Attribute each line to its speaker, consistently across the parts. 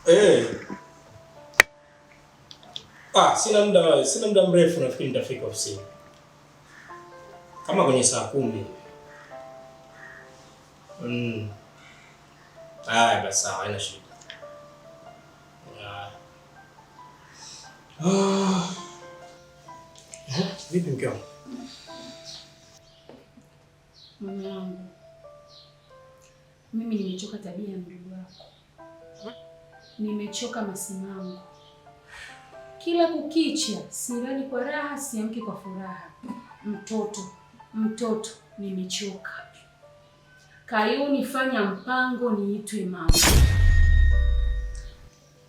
Speaker 1: Eh. Sina muda mrefu, nafikiri nitafika ofisini. Kama kwenye saa 10. Haya basi sawa, haina shida. Vipi mke wangu?
Speaker 2: Mume wangu, mimi nimechoka tabia ya ndugu wako. Nimechoka masimango. Kila kukicha, silali kwa raha, siamki kwa furaha. Mtoto, nimechoka. Kayuni, fanya mpango niitwe mama.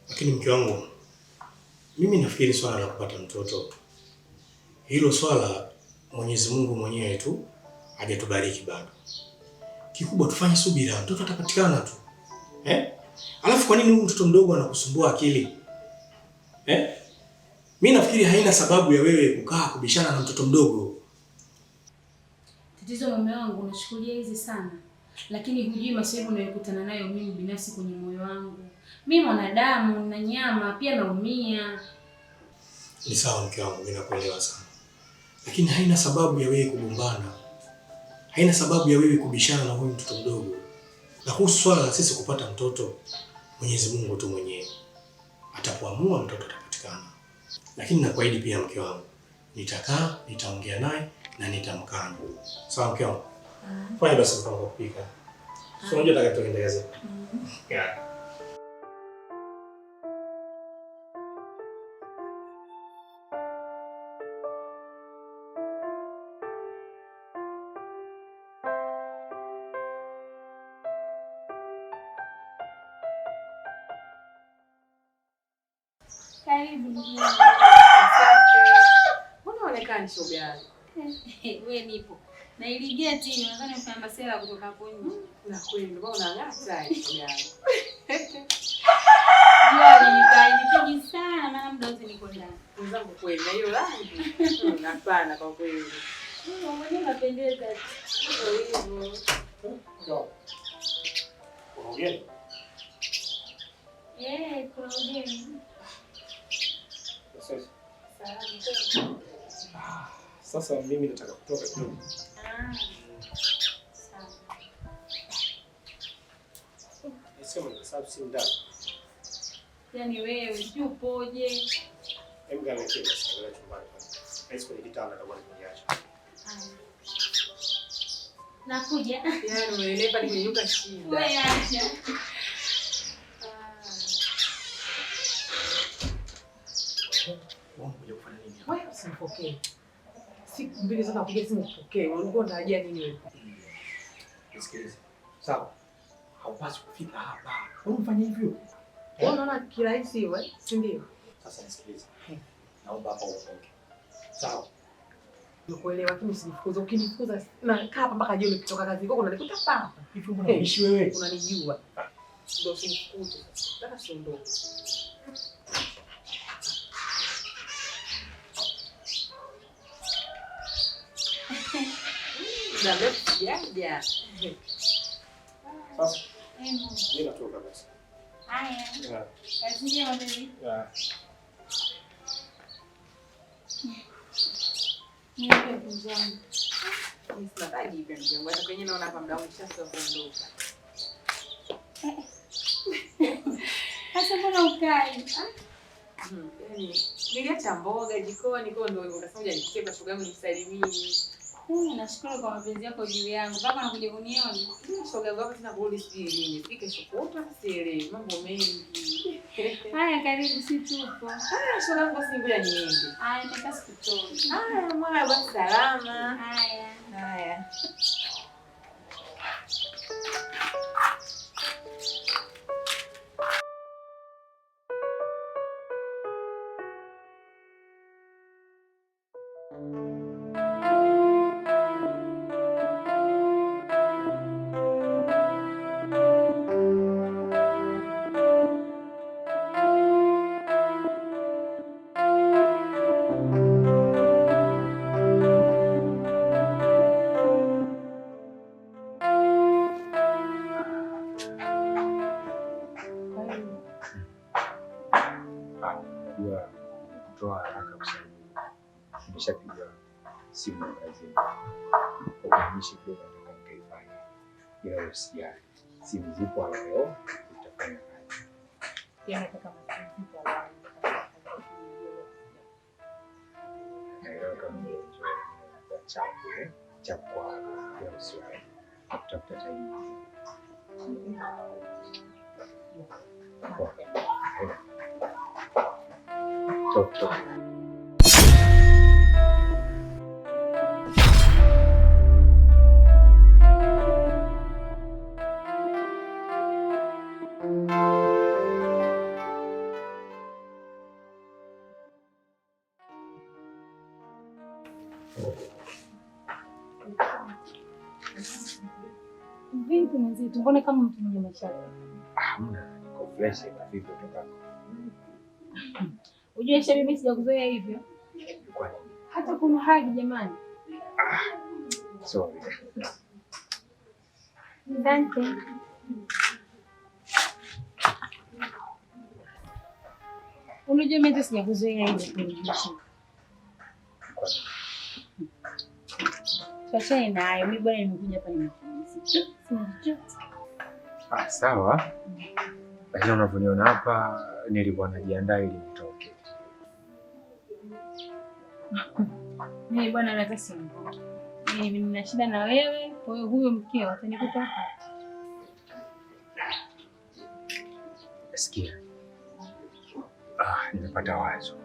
Speaker 1: Lakini mke wangu, mimi nafikiri swala la kupata mtoto, hilo swala Mwenyezi Mungu mwenyewe tu hajatubariki bado. Kikubwa tufanye subira, mtoto atapatikana tu. Alafu kwa nini huyu mtoto mdogo anakusumbua akili? Mimi nafikiri haina sababu ya wewe kukaa kubishana na mtoto mdogo.
Speaker 2: Tatizo mume wangu, unachukulia hizi sana. Lakini hujui masaibu ninayokutana nayo mimi binafsi kwenye moyo wangu. Mimi mwanadamu na nyama pia naumia.
Speaker 1: Ni sawa mke wangu, mimi nakuelewa sana. Lakini haina sababu ya wewe kugombana. Haina sababu ya wewe kubishana na huyu mtoto mdogo. Na kuhusu swala la sisi kupata mtoto, Mwenyezi Mungu tu mwenyewe atapoamua mtoto atapatikana. Lakini nakuahidi pia mke wangu, nitakaa, nitaongea naye na nitamkana. Sawa mke wangu? Fanya basi mpango wa kupika. Sio unajua tutakapoendeleza. Yeah.
Speaker 2: Karibu ndugu.
Speaker 3: Mbona unaonekana shoga yangu?
Speaker 2: Wewe nipo. Na ile geti nadhani mfanya masela kutoka hapo nje.
Speaker 3: Na kweli ndio unang'aa shoga yangu.
Speaker 2: Nipigi sana na muda wote niko ndani.
Speaker 3: Mzangu kweli na hiyo rangi. Hapana kwa kweli.
Speaker 2: Mwenyewe unapendeza.
Speaker 3: Ndio hivyo.
Speaker 1: Ndio. Unaongea?
Speaker 2: Kuna ugeni.
Speaker 1: Sasa mimi nataka kutoka kidogo.
Speaker 2: Sawa.
Speaker 1: Nisema kwa sababu si ndani.
Speaker 2: Yaani wewe upoje?
Speaker 1: Hebu gani kile sasa chumbani. Haisi kwenye kitanda kama nimeacha.
Speaker 2: Nakuja.
Speaker 3: Yaani unaelewa nimenyuka shida.
Speaker 2: Wewe acha.
Speaker 3: Wewe usipokee. Siku mbili sasa kupiga simu upokee. Ulikuwa unatarajia nini wewe?
Speaker 1: Nisikilize. Sawa. Haupaswi kufika hapa.
Speaker 3: Wewe unafanya hivyo? Wewe unaona kirahisi wewe, si ndio?
Speaker 1: Sasa nisikilize. Naomba hapa uondoke. Sawa.
Speaker 3: Nakuelewa, lakini usinifukuze. Ukinifukuza na kaa hapa mpaka jioni kutoka kazi kwako unanikuta hapa.
Speaker 1: Hivi mbona unishi wewe?
Speaker 3: Unanijua. Ndio usinifukuze. Nataka siondoke. Na leo sijaja.
Speaker 1: Sasa. Mimi natoka basi.
Speaker 2: Haya. Kazi njema baby. Nipe kuzangu.
Speaker 3: Nisitaki hivyo ndio. Hata kwenye naona hapa mdau mshasa kuondoka.
Speaker 2: Sasa mbona ukai?
Speaker 3: Yaani niliacha mboga jikoni kwa ndio ukasema unipikie kwa shoga yangu nimsalimie.
Speaker 2: Nashukuru kwa mapenzi yako juu yangu. Mpaka nakuja kuniona.
Speaker 3: Shoga yangu hapa kurudi sijui lini. Fike sokota sielewi mambo mengi.
Speaker 2: Haya karibu si tupo.
Speaker 3: Shoga yangu basi ngoja niende.
Speaker 2: Haya nataka sikutoe.
Speaker 3: Mwana basi salama.
Speaker 2: Haya.
Speaker 4: Najua kutoa haraka kwa sababu nimeshapiga simu kazini. Kuhamisha kidogo nataka nikaifanye. Ila usijali. Simu zipo leo tutafanya kazi.
Speaker 3: Yaani kama simu zipo leo.
Speaker 4: Leo kama ndio chapwa ya usiku. Tutafuta time. Top.
Speaker 2: Vipi mwenzetu? Mbona kama mtu mwenye mashaka?
Speaker 4: Hamna, niko fresh na vipi kutoka.
Speaker 2: Unajua Shebi, mimi sijakuzoea hivyo.
Speaker 4: Kwa nini?
Speaker 2: Hata kuna hagi jamani.
Speaker 4: Sorry.
Speaker 2: Asante. Unajua mimi sijakuzoea hivyo. Tuachane nayo. Mimi bwana nimekuja hapa nimepumzika.
Speaker 4: Sawa. Lakini unavyoniona hapa nilikuwa najiandaa ili nitoke.
Speaker 2: Mimi bwana nataka siondoke. Mimi nina shida na wewe, kwa hiyo huyo mkeo atanikuta hapa.
Speaker 4: Sikia. Nimepata wazo.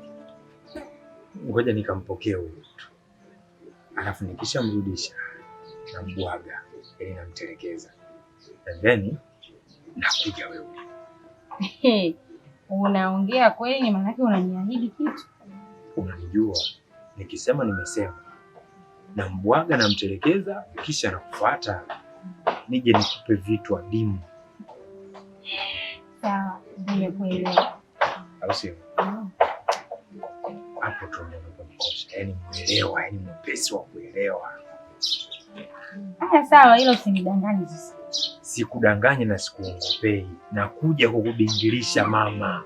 Speaker 4: Ngoja nikampokea huyo mtu. Alafu nikishamrudisha nambwaga ili namtelekeza. And then nakuja wewe.
Speaker 2: Unaongea kweli? Maana yake unaniahidi kitu.
Speaker 4: Unanijua. Nikisema nimesema. Nambwaga namtelekeza kisha nakufuata. Nije nikupe vitu adimu.
Speaker 2: Sawa, nimekuelewa.
Speaker 4: Au sio? Hapo tu ndio unapokosha. Yaani muelewa, yaani mpesi wa kuelewa.
Speaker 2: Sawa, hilo usinidanganye sasa.
Speaker 4: Sikudanganye na sikuongopei. Nakuja kukubingilisha mama.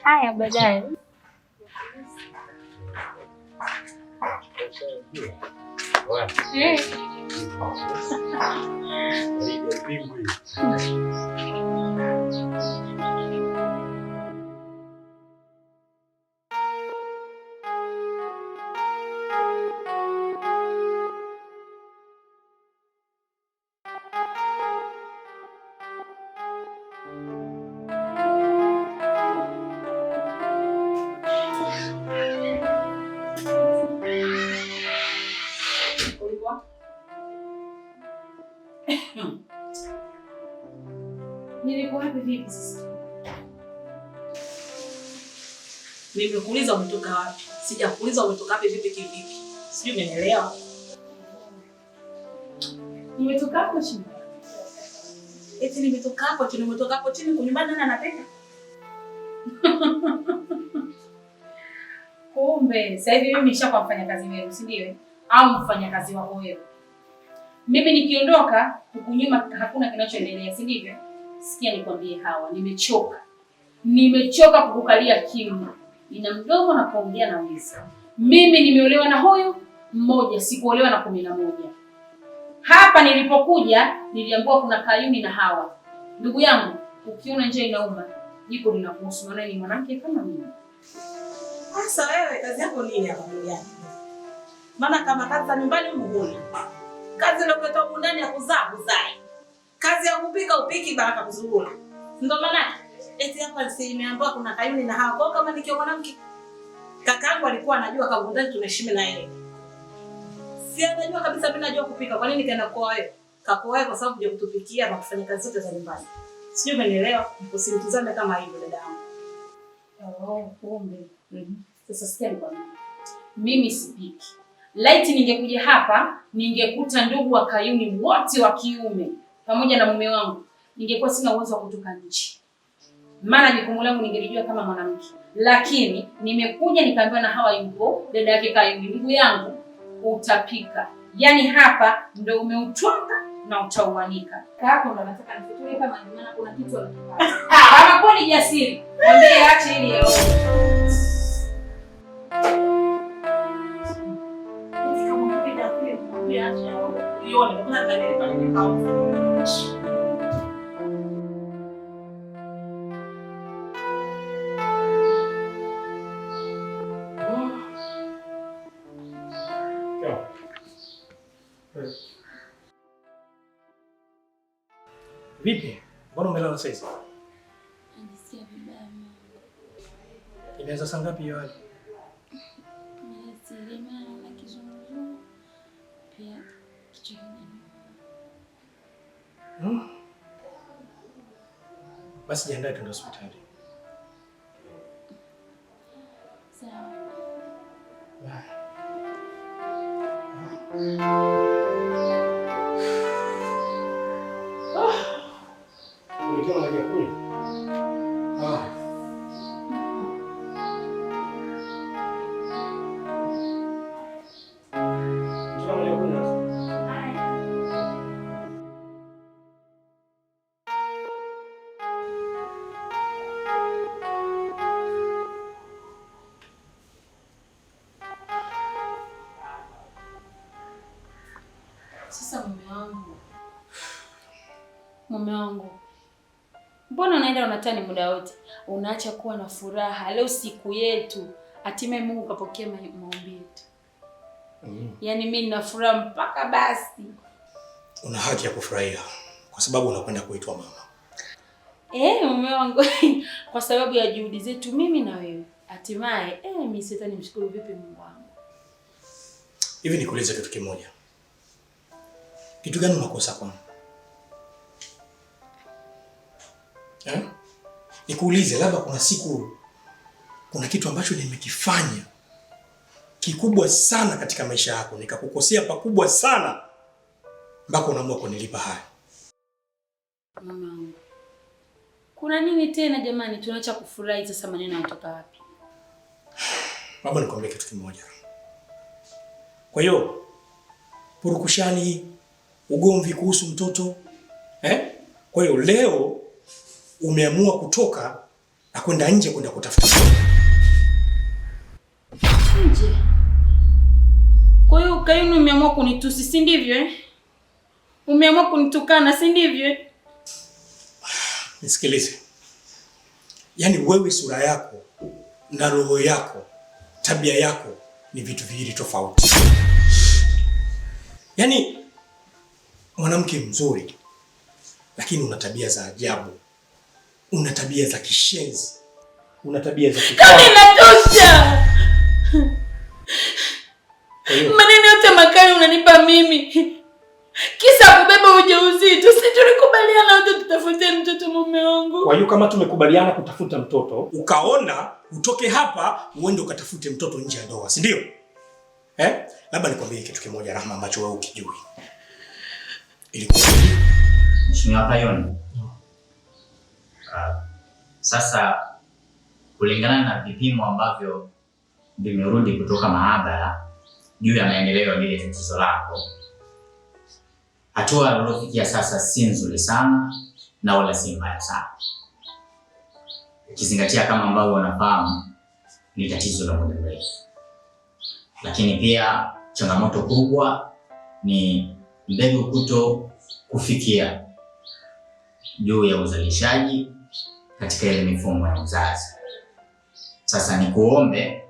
Speaker 2: Haya, baadaye. Nilikuwa wapi vipi sasa?
Speaker 5: Nimekuuliza umetoka wapi? Sijakuuliza umetoka wapi vipi kivipi. Sijui umenielewa.
Speaker 2: Nimetoka hapo chini.
Speaker 5: Eti nimetoka hapo chini kunyumbani nani anapenda?
Speaker 2: Kumbe sasa hivi mimi nishakuwa mfanyakazi wewe, si ndio? Au mfanyakazi wako wewe. Mimi nikiondoka hukunyuma hakuna kinachoendelea, si ndivyo? Sikia nikwambie Hawa, nimechoka. Nimechoka kukukalia kimya. Nina mdomo na kuongea na wewe. Mimi nimeolewa na huyu mmoja, sikuolewa na 11. Hapa nilipokuja niliambiwa kuna Kayuni na Hawa. Ndugu yangu, ukiona njaa inauma, jiko linakuhusu, maana ni mwanamke kama mimi.
Speaker 5: Sasa wewe kazi yako nini hapa duniani? Maana kama kazi za nyumbani huoni. Kazi ndio kwa huko ndani ya kuzaa. Kazi ya kupika upiki baraka kuzurura. Ndio maana eti hapa nimeambiwa kuna Kayuni na Hawa. Kwa kama nikiwa mwanamke kakaangu alikuwa anajua kama ndani tunaheshima na yeye. Si anajua kabisa mimi najua kupika. Kwa nini kaenda kwa wewe? Kakoa wewe kwa sababu ya kutupikia na kufanya kazi zote za nyumbani. Sijui umenielewa? Usimtazame kama hivyo dada yangu.
Speaker 2: Kumbe. Sasa sikia nikwambie. Mimi sipiki. Laiti ningekuja hapa, ningekuta ndugu wa Kayuni wote wa kiume pamoja na mume wangu. Ningekuwa sina uwezo wa kutoka nje. Maana jukumu langu ningelijua kama mwanamke. Lakini nimekuja nikaambiwa na Hawa yupo, dada yake Kayuni, ndugu yangu utapika. Yaani hapa ndio umeutwanga na utauanika. Kaka ndo nataka nifikirie kama maana kuna kitu anakipata. Kama kweli jasiri, Mwambie ache ili yao.
Speaker 1: Vipi? Mbona umelala sasa?
Speaker 6: Najisikia vibaya mama.
Speaker 1: Inaweza saa ngapi hiyo hali?
Speaker 6: Nimetegemea na kizunguzungu. Pia kichwa kinaniuma.
Speaker 1: Basi jiandae twende hospitali.
Speaker 6: Sawa.
Speaker 1: Ulikiwa maji ya kunywa?
Speaker 2: Sasa mume wangu, mbona unaenda unatani muda wote? Unaacha kuwa na furaha. Leo siku yetu, hatimaye Mungu kapokea maombi yetu. Yaani mimi nina furaha mpaka basi.
Speaker 1: Una haki ya kufurahia kwa sababu unakwenda kuitwa mama.
Speaker 2: Mume wangu, kwa sababu ya juhudi zetu mimi na wewe. Hatimaye mimi sitani mshukuru vipi Mungu wangu.
Speaker 1: Hivi nikuulize kitu kimoja. Kitu gani unakosa kwangu? Nikuulize, labda kuna siku kuna kitu ambacho nimekifanya kikubwa sana katika maisha yako nikakukosea pakubwa sana mpaka unaamua kunilipa haya.
Speaker 2: Mama wangu, kuna nini tena jamani? Tunaacha kufurahi sasa, maneno yanatoka wapi?
Speaker 1: Baba, nikwambie kitu kimoja. Kwa hiyo purukushani, ugomvi kuhusu mtoto, kwa hiyo leo umeamua kutoka na kwenda nje kwenda kutafuta
Speaker 2: nje. Kwa hiyo Kayuni umeamua kunitusi, si ndivyo? Umeamua kunitukana, si ndivyo?
Speaker 1: Nisikilize. Yaani wewe sura yako na roho yako, tabia yako ni vitu viwili tofauti. Yaani mwanamke mzuri lakini una tabia za ajabu. Una tabia za kishenzi. Una tabia za
Speaker 2: kama inatosha. Maneno yote makali unanipa mimi. Kisa kubeba ujauzito. Si tulikubaliana wote tutafute mtoto mume wangu.
Speaker 1: Kwa hiyo kama tumekubaliana kutafuta mtoto, ukaona utoke hapa uende ukatafute mtoto nje ya ndoa, si ndio? Labda nikwambie kitu kimoja Rahma ambacho wewe ukijui. Ilikuwa
Speaker 7: Mheshimiwa Kayuni. Sasa kulingana na vipimo ambavyo vimerudi kutoka maabara juu ya maendeleo ya ile tatizo lako, hatua uliyofikia sasa si nzuri sana na wala si mbaya sana. Ukizingatia kama ambavyo unafahamu ni tatizo la muda mrefu. Lakini pia changamoto kubwa ni mbegu kuto kufikia juu ya uzalishaji katika ile mifumo ya uzazi. Sasa ni kuombe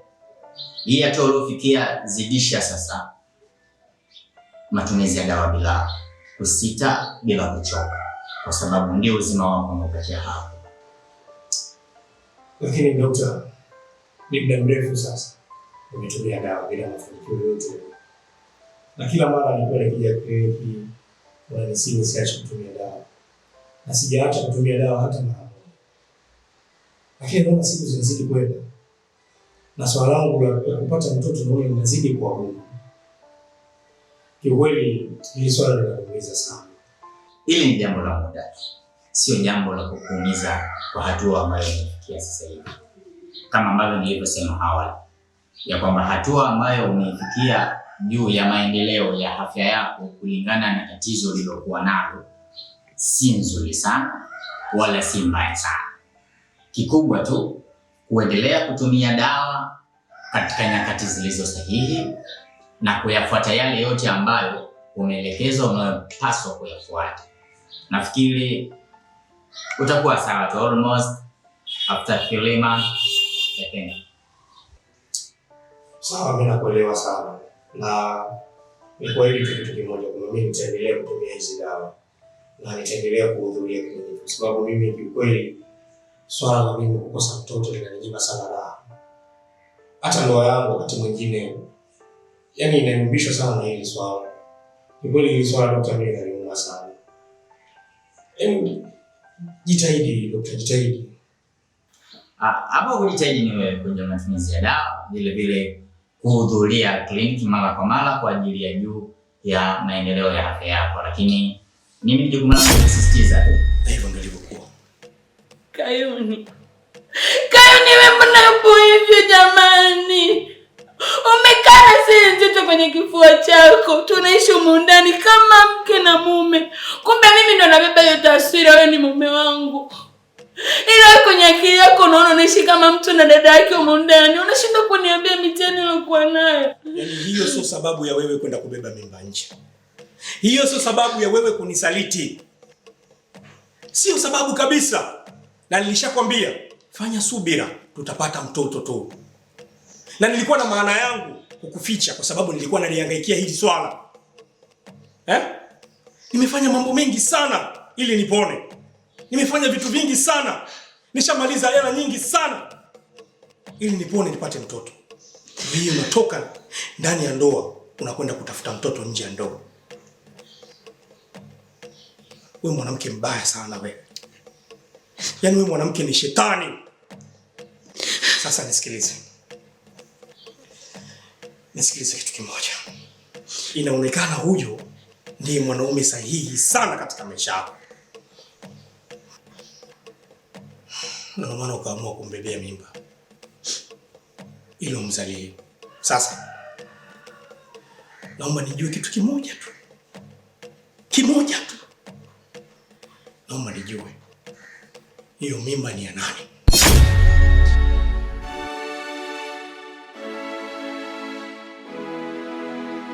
Speaker 7: hii hatua uliofikia, zidisha sasa matumizi ya dawa bila kusita, bila kuchoka, kwa sababu ndio uzima wako unapatia hapo.
Speaker 1: Lakini dokta, ni muda mrefu sasa nimetumia dawa bila mafanikio yoyote. Na kila mara nilikuwa nikija kliniki wananisihi siache kutumia dawa. Na sijaacha kutumia dawa hata mara moja. Lakini naona siku zinazidi kwenda. Na swala langu la kupata mtoto naona linazidi kuwa gumu. Kiukweli hili swala linaumiza sana.
Speaker 7: Hili ni jambo la muda, sio jambo la kukuumiza kwa hatua ambayo umefikia sasa hivi. Kama ambavyo nilivyosema awali, ya kwamba hatua ambayo umefikia juu ya maendeleo ya afya yako kulingana na tatizo lilokuwa nalo si nzuri sana wala si mbaya sana. Kikubwa tu kuendelea kutumia dawa katika nyakati zilizo sahihi na kuyafuata yale yote ambayo umeelekezwa unayopaswa kuyafuata. Nafikiri utakuwa sawa tu, almost after 3 months, I think.
Speaker 1: Sawa, mimi nakuelewa sana. Na ni kwa hili kitu kimoja, kwa mimi nitaendelea kutumia hizi dawa na nitaendelea kuhudhuria kliniki, kwa sababu mimi kiukweli swala la mimi kukosa mtoto linaninyima sana raha. Hata ndoa yangu wakati mwingine yani inaniumbisha sana na hili swala. Ni kweli hili swala daktari, mimi linaniuma sana. Jitahidi daktari, jitahidi.
Speaker 7: Hapo kujitahidi ni wewe kwenye matumizi ya dawa, vile vile kuhudhuria kliniki mara kwa mara kwa ajili ya juu ya maendeleo ya afya yako, lakini mimi ndio kusisitiza tu.
Speaker 1: Na hivyo ndio ilivyokuwa.
Speaker 6: Kayuni, wewe mbona upo hivyo jamani? Umekaa sisi nzito kwenye kifua chako. Tunaishi humu ndani kama mke na mume. Kumbe mimi ndo nabeba hiyo taswira wewe ni mume wangu. Ila kwenye akili yako unaona unaishi kama mtu na dada yake humu ndani. Unashindwa kuniambia mitihani nilokuwa nayo.
Speaker 1: Yaani hiyo sio sababu ya wewe kwenda kubeba mimba nje. Hiyo sio sababu ya wewe kunisaliti. Sio sababu kabisa. Na nilishakwambia fanya subira, tutapata mtoto tu. Na nilikuwa na maana yangu kukuficha kwa sababu nilikuwa nalihangaikia hili swala. Nimefanya mambo mengi sana ili nipone. Nimefanya vitu vingi sana. Nishamaliza hela nyingi sana ili nipone, nipate mtoto. Hiyo unatoka ndani ya ndoa unakwenda kutafuta mtoto nje ya ndoa. Wewe mwanamke mbaya sana wewe. Yaani wewe mwanamke ni shetani. Sasa nisikilize. Nisikilize kitu kimoja. Inaonekana huyo ndiye mwanaume sahihi sana katika maisha yako. Na maana ukaamua kumbebea mimba ili umzalie. Sasa naomba nijue kitu kimoja tu. Kimoja tu. Naomba nijue hiyo mimba ni ya nani?